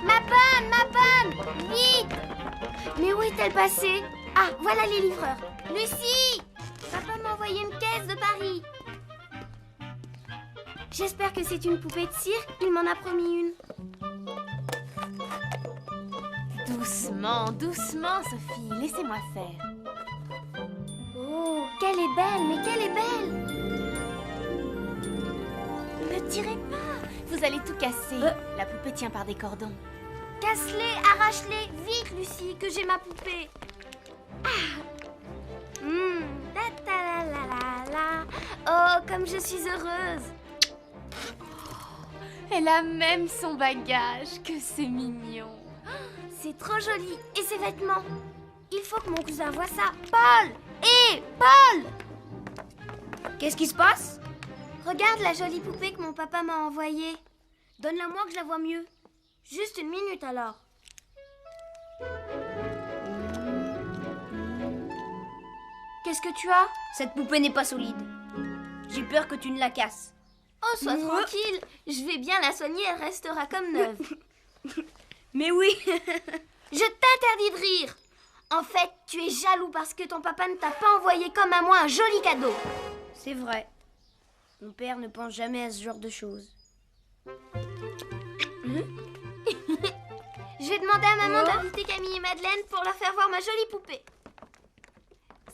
Ma bonne, vite! Mais où est-elle passée? Ah, voilà les livreurs. Lucie! Papa m'a envoyé une caisse de Paris. J'espère que c'est une poupée de cire, il m'en a promis une. Doucement, doucement, Sophie, laissez-moi faire. Oh, qu'elle est belle, mais qu'elle est belle! Ne tirez pas, vous allez tout casser. La poupée tient par des cordons. Casse-les, arrache-les, vite Lucie, que j'ai ma poupée. Ta ta la la la. Oh, comme je suis heureuse. Elle a même son bagage, que c'est mignon. C'est trop joli. Et ses vêtements? Il faut que mon cousin voie ça. Paul! Hé, Paul! Qu'est-ce qui se passe? Regarde la jolie poupée que mon papa m'a envoyée. Donne-la moi que je la vois mieux. Juste une minute alors. Qu'est-ce que tu as? Cette poupée n'est pas solide. J'ai peur que tu ne la casses. Oh, sois tranquille. Je vais bien la soigner, elle restera comme neuve. Mais oui. Je t'interdis de rire. En fait, tu es jaloux parce que ton papa ne t'a pas envoyé comme à moi un joli cadeau. C'est vrai. Mon père ne pense jamais à ce genre de choses. Je vais demander à maman d'inviter Camille et Madeleine pour leur faire voir ma jolie poupée.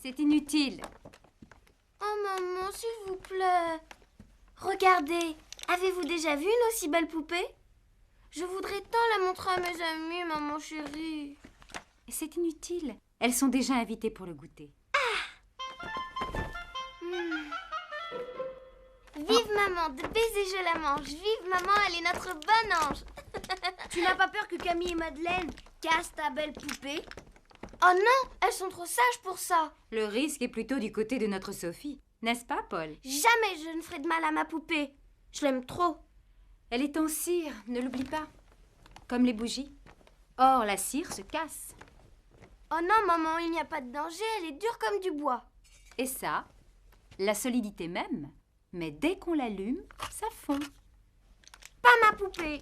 C'est inutile. Oh maman, s'il vous plaît. Regardez, avez-vous déjà vu une aussi belle poupée? Je voudrais tant la montrer à mes amis, maman chérie. C'est inutile. Elles sont déjà invitées pour le goûter. Vive maman, de baisers je la mange. Vive maman, elle est notre bonne ange. Tu n'as pas peur que Camille et Madeleine cassent ta belle poupée? Oh non, elles sont trop sages pour ça. Le risque est plutôt du côté de notre Sophie. N'est-ce pas, Paul? Jamais je ne ferai de mal à ma poupée. Je l'aime trop. Elle est en cire, ne l'oublie pas. Comme les bougies. Or, la cire se casse. Oh non, maman, il n'y a pas de danger. Elle est dure comme du bois. Et ça, la solidité même. Mais dès qu'on l'allume, ça fond. Pas ma poupée.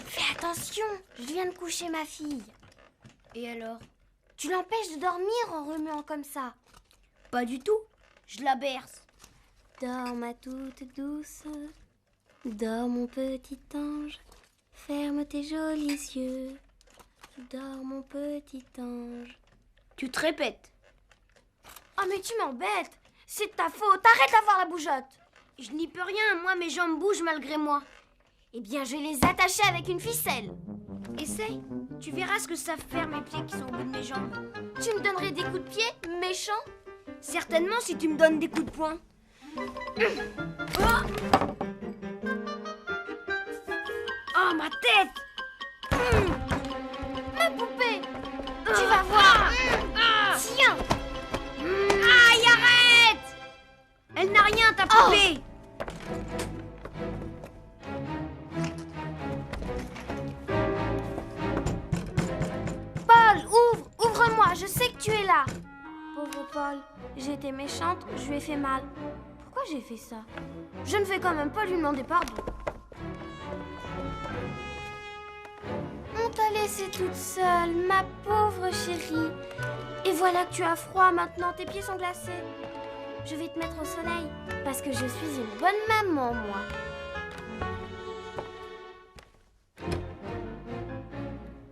Fais attention, je viens de coucher ma fille. Et alors? Tu l'empêches de dormir en remuant comme ça. Pas du tout. Je la berce. Dors ma toute douce, dors mon petit ange, ferme tes jolis yeux, dors mon petit ange. Tu te répètes. Oh mais tu m'embêtes, c'est de ta faute, arrête d'avoir la bougeotte. Je n'y peux rien, moi mes jambes bougent malgré moi. Eh bien je vais les attacher avec une ficelle. Essaye, tu verras ce que savent faire mes pieds qui sont au bout de mes jambes. Tu me donnerais des coups de pied, méchant? Certainement si tu me donnes des coups de poing. Oh, ma tête! Ma poupée! Tu vas voir! Tiens! Aïe, arrête! Elle n'a rien, ta poupée! Paul, ouvre-moi, je sais que tu es là. Pauvre Paul, j'ai été méchante, je lui ai fait mal. Pourquoi j'ai fait ça? Je ne vais quand même pas lui demander pardon. On t'a laissée toute seule, ma pauvre chérie. Et voilà que tu as froid maintenant, tes pieds sont glacés. Je vais te mettre au soleil, parce que je suis une bonne maman, moi.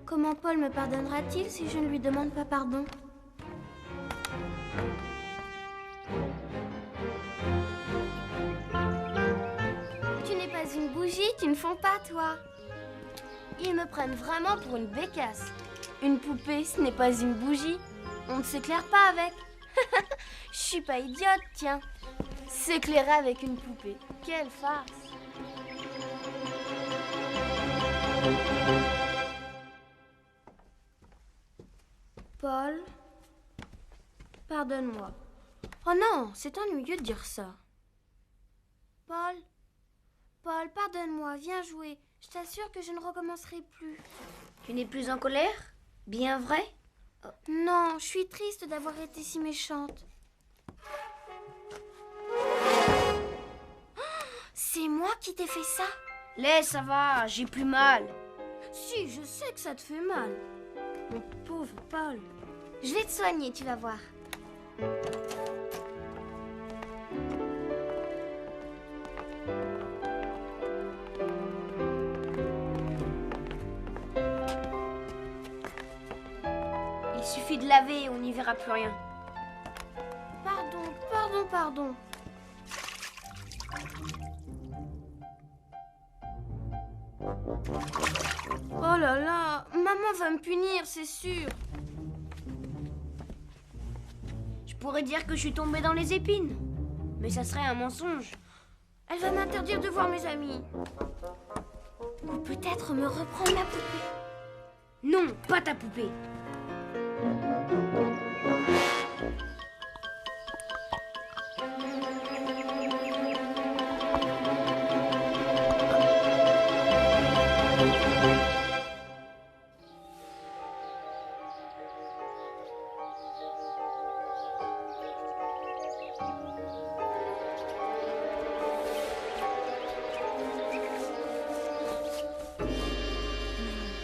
Comment Paul me pardonnera-t-il si je ne lui demande pas pardon? Tu n'es pas une bougie, tu ne fonds pas, toi. Ils me prennent vraiment pour une bécasse. Une poupée, ce n'est pas une bougie. On ne s'éclaire pas avec. Je suis pas idiote, tiens. S'éclairer avec une poupée. Quelle farce. Paul, pardonne-moi. Oh non, c'est ennuyeux de dire ça. Paul, pardonne-moi, viens jouer. Je t'assure que je ne recommencerai plus. Tu n'es plus en colère? Bien vrai? Non, je suis triste d'avoir été si méchante. C'est moi qui t'ai fait ça? Laisse, ça va, j'ai plus mal. Si, je sais que ça te fait mal. Mon pauvre Paul. Je vais te soigner, tu vas voir. Il suffit de laver et on n'y verra plus rien. Pardon. Oh là là, maman va me punir, c'est sûr. Je pourrais dire que je suis tombée dans les épines. Mais ça serait un mensonge. Elle va m'interdire de voir mes amis. Ou peut-être me reprendre ma poupée. Non, pas ta poupée.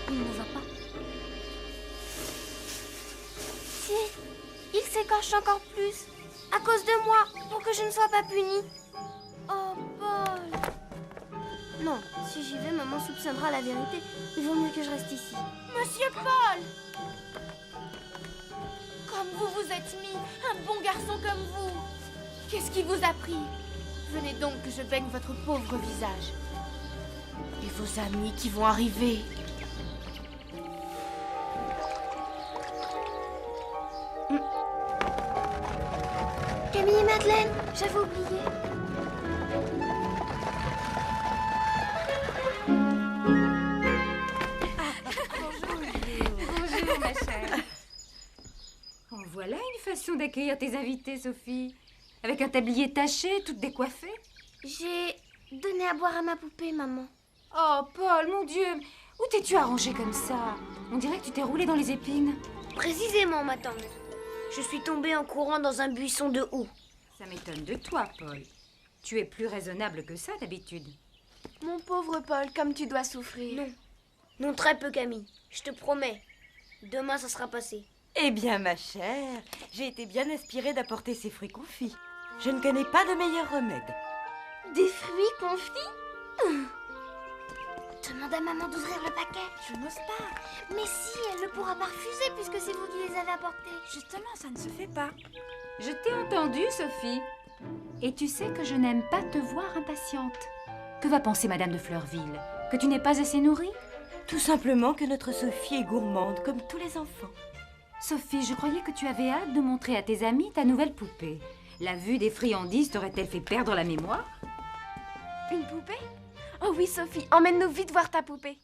Il ne va pas. Si, il s'écorche encore plus. À cause de moi, pour que je ne sois pas punie. Oh, Paul. Non, si j'y vais, maman soupçonnera la vérité. Il vaut mieux que je reste ici. Monsieur Paul! Comme vous vous êtes mis, un bon garçon comme vous. Qu'est-ce qui vous a pris? Venez donc que je baigne votre pauvre visage. Et vos amis qui vont arriver. Camille et Madeleine, j'avais oublié. Bonjour, ma chère. Oh, voilà une façon d'accueillir tes invités, Sophie. Avec un tablier taché, toute décoiffée. J'ai donné à boire à ma poupée, maman. Oh, Paul, mon Dieu, où t'es-tu arrangé comme ça? On dirait que tu t'es roulé dans les épines. Précisément, ma tante. Je suis tombée en courant dans un buisson de houx. Ça m'étonne de toi, Paul. Tu es plus raisonnable que ça, d'habitude. Mon pauvre Paul, comme tu dois souffrir. Non. Non, très peu, Camille. Je te promets. Demain, ça sera passé. Eh bien, ma chère, j'ai été bien inspirée d'apporter ces fruits confits. Je ne connais pas de meilleur remède. Des fruits confits? Demande à maman d'ouvrir le paquet. Je n'ose pas. Mais si, elle ne pourra pas refuser puisque c'est vous qui les avez apportés. Justement, ça ne se fait pas. Je t'ai entendue, Sophie. Et tu sais que je n'aime pas te voir impatiente. Que va penser Madame de Fleurville? Que tu n'es pas assez nourrie? Tout simplement que notre Sophie est gourmande, comme tous les enfants. Sophie, je croyais que tu avais hâte de montrer à tes amis ta nouvelle poupée. La vue des friandises t'aurait-elle fait perdre la mémoire? Une poupée? Oh oui, Sophie, emmène-nous vite voir ta poupée.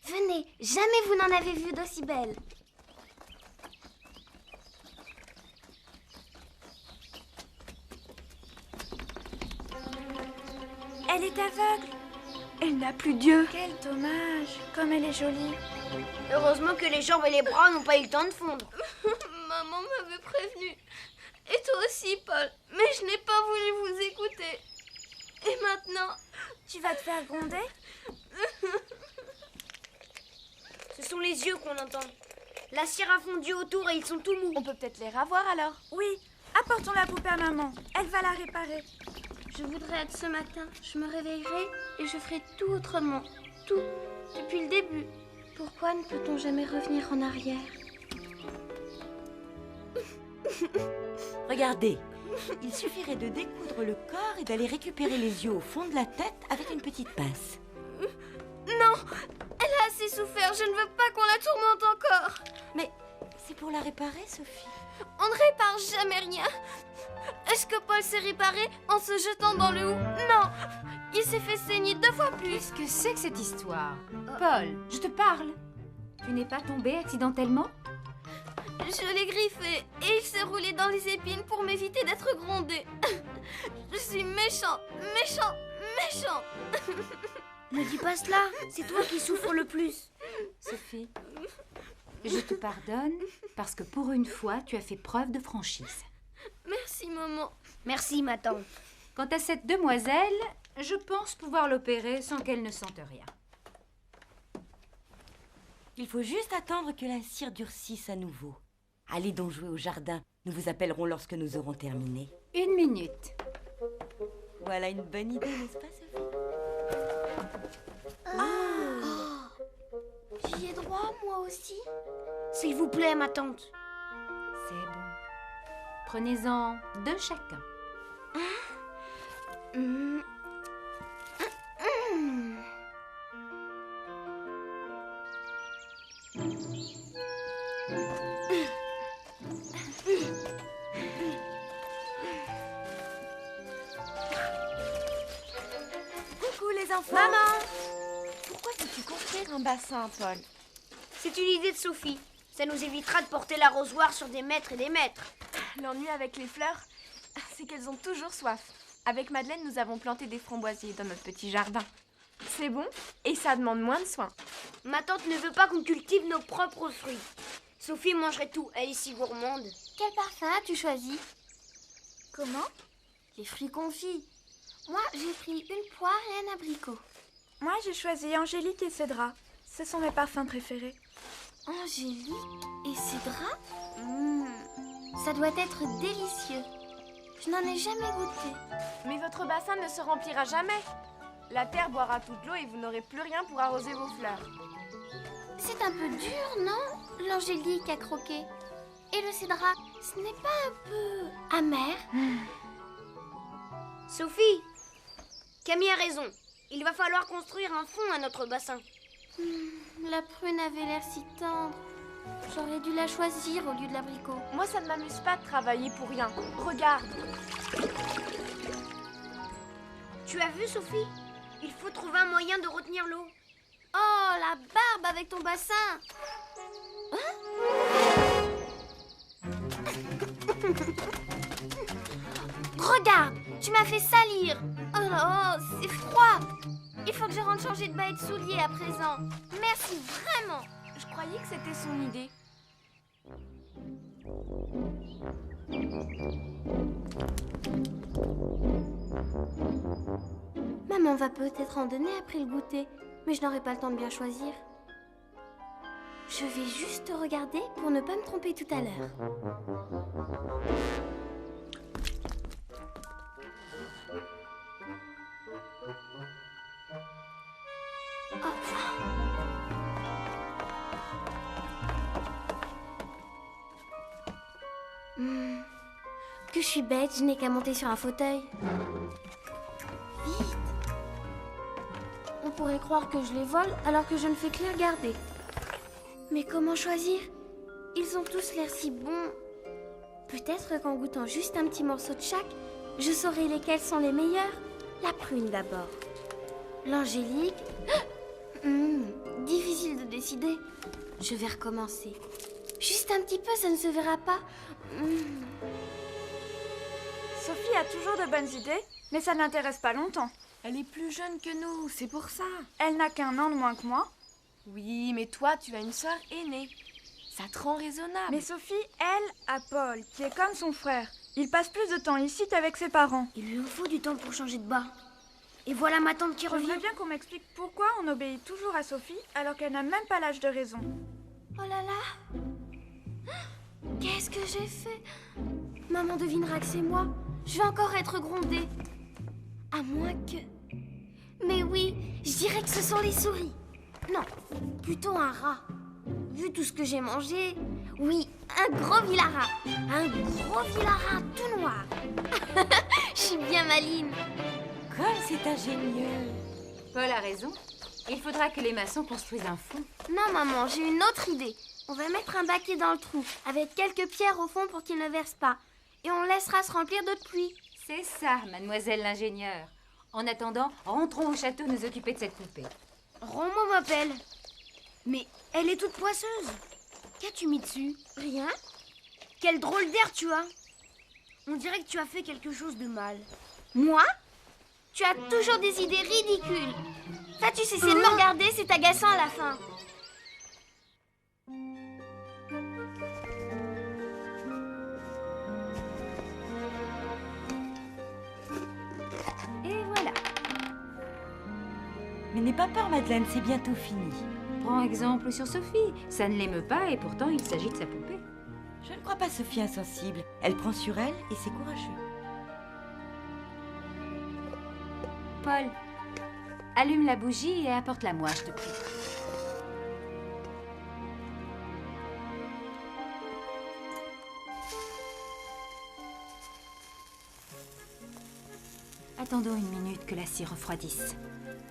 Venez, jamais vous n'en avez vu d'aussi belle. Elle est aveugle. Elle n'a plus d'yeux. Quel dommage, comme elle est jolie. Heureusement que les jambes et les bras n'ont pas eu le temps de fondre. Maman m'avait prévenue. Et toi aussi, Paul. Mais je n'ai pas voulu vous écouter. Et maintenant, Tu vas te faire gronder? Ce sont les yeux qu'on entend. La cire a fondu autour et ils sont tout mous. On peut peut-être les ravoir alors. Oui, apportons la poupée à maman. Elle va la réparer. je voudrais être ce matin. Je me réveillerai et je ferai tout autrement. Tout. Depuis le début. Pourquoi ne peut-on jamais revenir en arrière? Regardez, il suffirait de découdre le corps et d'aller récupérer les yeux au fond de la tête avec une petite pince. Non, elle a assez souffert. Je ne veux pas qu'on la tourmente encore. Mais c'est pour la réparer, Sophie. On ne répare jamais rien. Est-ce que Paul s'est réparé en se jetant dans le hou? Non, il s'est fait saigner 2 fois plus. Qu'est-ce que c'est que cette histoire? Paul, je te parle. Tu n'es pas tombé accidentellement? Je l'ai griffé et il s'est roulé dans les épines pour m'éviter d'être grondé. Je suis méchante, méchante, méchante. Ne dis pas cela, c'est toi qui souffres le plus. Sophie, je te pardonne parce que pour une fois, tu as fait preuve de franchise. Merci, maman. Merci, ma tante. Quant à cette demoiselle, je pense pouvoir l'opérer sans qu'elle ne sente rien. Il faut juste attendre que la cire durcisse à nouveau. Allez donc jouer au jardin. Nous vous appellerons lorsque nous aurons terminé. 1 minute. Voilà une bonne idée, n'est-ce pas, Sophie? J'y ai droit, moi aussi. S'il vous plaît, ma tante. C'est bon. Prenez-en 2 chacun. Coucou les enfants. Maman! Pourquoi veux-tu construire un bassin, Paul? C'est une idée de Sophie. Ça nous évitera de porter l'arrosoir sur des mètres et des mètres. L'ennui avec les fleurs, c'est qu'elles ont toujours soif. Avec Madeleine, nous avons planté des framboisiers dans notre petit jardin. C'est bon et ça demande moins de soins. Ma tante ne veut pas qu'on cultive nos propres fruits. Sophie mangerait tout, elle est si gourmande. Quel parfum as-tu choisi? Comment? Les fruits confits. Moi, j'ai pris une poire et un abricot. Moi, j'ai choisi Angélique et Cédra. Ce sont mes parfums préférés. Angélique et Cédra? Ça doit être délicieux. Je n'en ai jamais goûté. Mais votre bassin ne se remplira jamais. La terre boira toute l'eau et vous n'aurez plus rien pour arroser vos fleurs. C'est un peu dur, non? L'angélique à croquer. Et le cédra, ce n'est pas un peu amer? Sophie, Camille a raison. Il va falloir construire un fond à notre bassin. La prune avait l'air si tendre. J'aurais dû la choisir au lieu de l'abricot. Moi, ça ne m'amuse pas de travailler pour rien. Regarde. Tu as vu, Sophie? Il faut trouver un moyen de retenir l'eau. Oh, la barbe avec ton bassin! Regarde, tu m'as fait salir. Oh là, oh, c'est froid. Il faut que je rentre changer de bas et de souliers à présent. Merci vraiment. Je croyais que c'était son idée. Maman va peut-être en donner après le goûter, mais je n'aurai pas le temps de bien choisir. Je vais juste regarder pour ne pas me tromper tout à l'heure. Que je suis bête, je n'ai qu'à monter sur un fauteuil. Vite! On pourrait croire que je les vole alors que je ne fais que les regarder. Mais comment choisir? Ils ont tous l'air si bons. Peut-être qu'en goûtant juste un petit morceau de chaque, je saurai lesquels sont les meilleurs. La prune d'abord. L'angélique. Difficile de décider. Je vais recommencer. Juste un petit peu, ça ne se verra pas. Sophie a toujours de bonnes idées, mais ça ne l'intéresse pas longtemps. Elle est plus jeune que nous, c'est pour ça. Elle n'a qu'1 an de moins que moi. Oui, mais toi, tu as une sœur aînée. Ça te rend raisonnable. Mais Sophie, elle, a Paul, qui est comme son frère. Il passe plus de temps ici qu'avec ses parents. Il lui en faut du temps pour changer de bas. Et voilà ma tante qui Je voudrais revient. bien qu'on m'explique pourquoi on obéit toujours à Sophie alors qu'elle n'a même pas l'âge de raison. Oh là là! Qu'est-ce que j'ai fait? Maman devinera que c'est moi. Je vais encore être grondée. À moins que... Mais oui, je dirais que ce sont les souris. Non, plutôt un rat. Vu tout ce que j'ai mangé, oui, un gros vilarat. Un gros vilarat tout noir. Je suis bien maline. Comme c'est ingénieux. Paul a raison. Il faudra que les maçons construisent un fond. Non, maman, j'ai une autre idée. On va mettre un baquet dans le trou, avec quelques pierres au fond pour qu'il ne verse pas. Et on laissera se remplir d'eau de pluie. C'est ça, mademoiselle l'ingénieure. En attendant, rentrons au château nous occuper de cette poupée. Romo m'appelle. Mais elle est toute poisseuse. Qu'as-tu mis dessus? Rien? Quel drôle d'air tu as. On dirait que tu as fait quelque chose de mal. Moi? Tu as toujours des idées ridicules. Toi, tu cesses de me regarder, c'est agaçant à la fin. Et voilà. Mais n'aie pas peur, Madeleine, c'est bientôt fini. Prends exemple sur Sophie. Ça ne l'émeut pas et pourtant il s'agit de sa poupée. Je ne crois pas Sophie insensible. Elle prend sur elle et c'est courageux. Paul, allume la bougie et apporte-la-moi, je te prie. Attendons une minute que la scie refroidisse.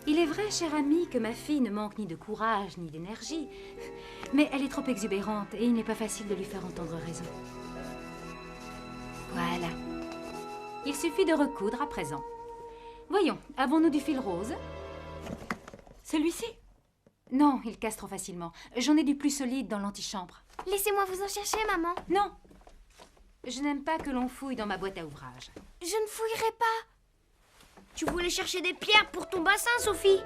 Il est vrai, cher ami, que ma fille ne manque ni de courage ni d'énergie, mais elle est trop exubérante et il n'est pas facile de lui faire entendre raison. Voilà. Il suffit de recoudre à présent. Voyons, avons-nous du fil rose? Celui-ci? Non, il casse trop facilement. J'en ai du plus solide dans l'antichambre. Laissez-moi vous en chercher, maman. Non, je n'aime pas que l'on fouille dans ma boîte à ouvrage. Je ne fouillerai pas. Tu voulais chercher des pierres pour ton bassin, Sophie?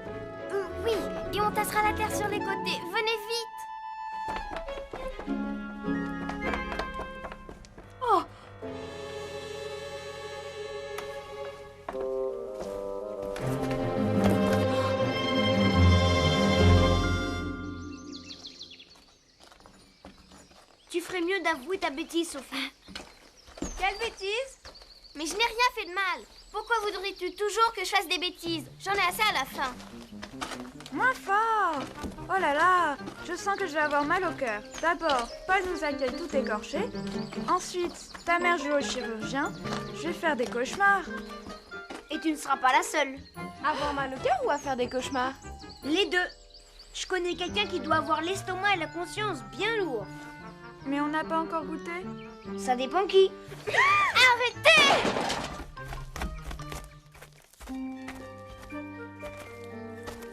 Oui, et on tassera la terre sur les côtés. Venez vite. Oh! Tu ferais mieux d'avouer ta bêtise, Sophie. Quelle bêtise? Mais je n'ai rien fait de mal. Pourquoi voudrais-tu toujours que je fasse des bêtises? J'en ai assez à la fin. Moins fort! Oh là là! Je sens que je vais avoir mal au cœur. D'abord, Paul nous accueille tout écorché. Ensuite, ta mère joue au chirurgien. Je vais faire des cauchemars. Et tu ne seras pas la seule. Avoir mal au cœur ou à faire des cauchemars? Les deux. Je connais quelqu'un qui doit avoir l'estomac et la conscience bien lourds. Mais on n'a pas encore goûté. Ça dépend qui. Arrêtez!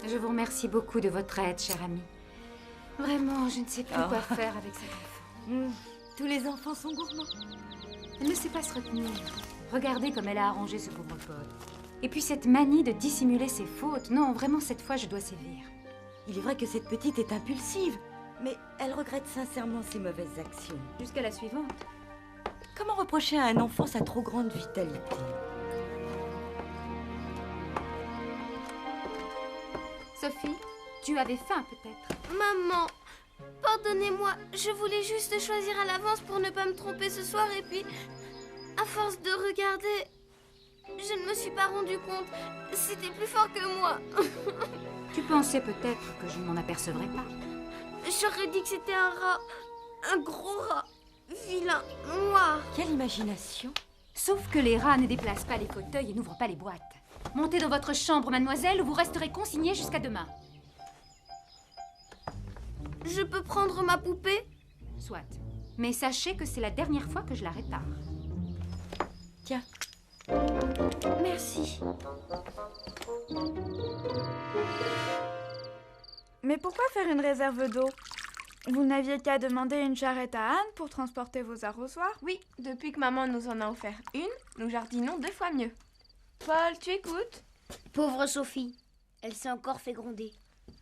Je vous remercie beaucoup de votre aide, cher ami. Vraiment, je ne sais plus quoi faire avec cet enfant. Tous les enfants sont gourmands. Elle ne sait pas se retenir. Regardez comme elle a arrangé ce pauvre Paul. Et puis cette manie de dissimuler ses fautes. Non, vraiment, cette fois, je dois sévir. Il est vrai que cette petite est impulsive, mais elle regrette sincèrement ses mauvaises actions. Jusqu'à la suivante. Comment reprocher à un enfant sa trop grande vitalité? Sophie, tu avais faim peut-être? Maman, pardonnez-moi. Je voulais juste choisir à l'avance pour ne pas me tromper ce soir. Et puis, à force de regarder, je ne me suis pas rendu compte. C'était plus fort que moi. Tu pensais peut-être que je ne m'en apercevrais pas. J'aurais dit que c'était un rat. Un gros rat. Vilain, noir. Quelle imagination! Sauf que les rats ne déplacent pas les fauteuils et n'ouvrent pas les boîtes. Montez dans votre chambre, mademoiselle, ou vous resterez consignée jusqu'à demain. Je peux prendre ma poupée? Soit. Mais sachez que c'est la dernière fois que je la répare. Tiens, Merci. Mais pourquoi faire une réserve d'eau? Vous n'aviez qu'à demander une charrette à Anne pour transporter vos arrosoirs? Oui, depuis que maman nous en a offert une, nous jardinons 2 fois mieux. Paul, tu écoutes? Pauvre Sophie. Elle s'est encore fait gronder.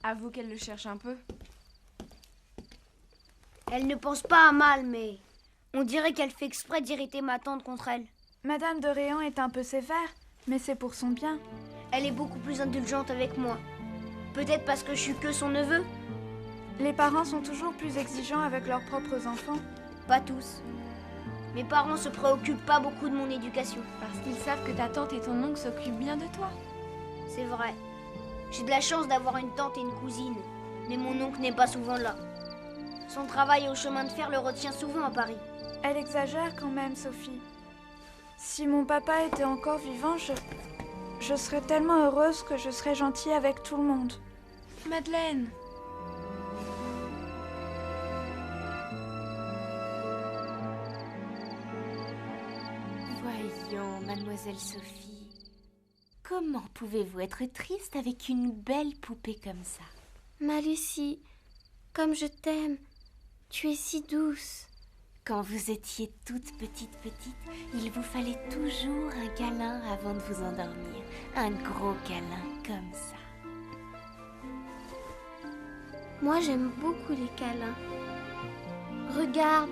Avoue qu'elle le cherche un peu. Elle ne pense pas à mal, mais on dirait qu'elle fait exprès d'irriter ma tante contre elle. Madame de Réan est un peu sévère, mais c'est pour son bien. Elle est beaucoup plus indulgente avec moi. Peut-être parce que je suis que son neveu? Les parents sont toujours plus exigeants avec leurs propres enfants. Pas tous. Mes parents se préoccupent pas beaucoup de mon éducation. Parce qu'ils savent que ta tante et ton oncle s'occupent bien de toi. C'est vrai. J'ai de la chance d'avoir une tante et une cousine. Mais mon oncle n'est pas souvent là. Son travail au chemin de fer le retient souvent à Paris. Elle exagère quand même, Sophie. Si mon papa était encore vivant, je serais tellement heureuse que je serais gentille avec tout le monde. Madeleine. voyons, mademoiselle Sophie. Comment pouvez-vous être triste avec une belle poupée comme ça? Ma Lucie, comme je t'aime, tu es si douce. Quand vous étiez toute petite, il vous fallait toujours un câlin avant de vous endormir. Un gros câlin comme ça. Moi, j'aime beaucoup les câlins. Regarde,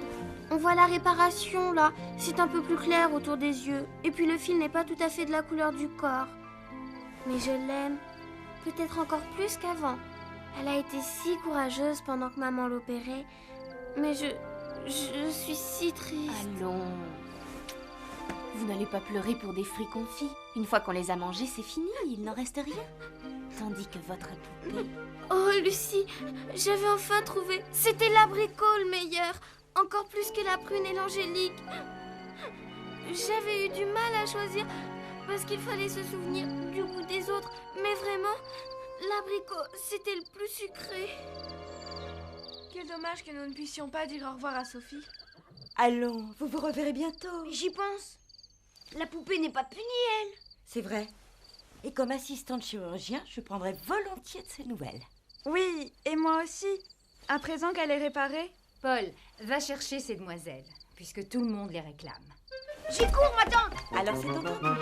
on voit la réparation là. C'est un peu plus clair autour des yeux. Et puis le fil n'est pas tout à fait de la couleur du corps. Mais je l'aime. Peut-être encore plus qu'avant. Elle a été si courageuse pendant que maman l'opérait. Mais je suis si triste. Allons. Vous n'allez pas pleurer pour des fruits confits. Une fois qu'on les a mangés, c'est fini, il n'en reste rien. Tandis que votre poupée... Oh, Lucie, j'avais enfin trouvé. C'était l'abricot le meilleur. Encore plus que la prune et l'angélique. J'avais eu du mal à choisir parce qu'il fallait se souvenir du goût des autres. Mais vraiment, l'abricot, c'était le plus sucré. Quel dommage que nous ne puissions pas dire au revoir à Sophie. Allons, vous vous reverrez bientôt. J'y pense. La poupée n'est pas punie, elle. C'est vrai. Et comme assistante chirurgien, je prendrai volontiers de ses nouvelles. Oui, et moi aussi. À présent qu'elle est réparée. Paul, va chercher ces demoiselles, puisque tout le monde les réclame. J'y cours, ma tante. Alors c'est entendu.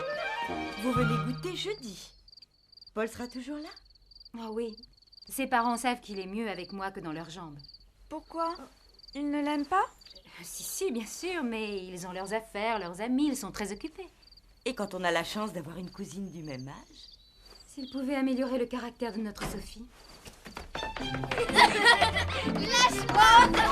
Vous venez goûter jeudi. Paul sera toujours là? Oh oui, ses parents savent qu'il est mieux avec moi que dans leurs jambes. Pourquoi? Ils ne l'aiment pas? Si, bien sûr, mais ils ont leurs affaires, leurs amis, ils sont très occupés. Et quand on a la chance d'avoir une cousine du même âge? S'ils pouvaient améliorer le caractère de notre Sophie. Lâche-moi.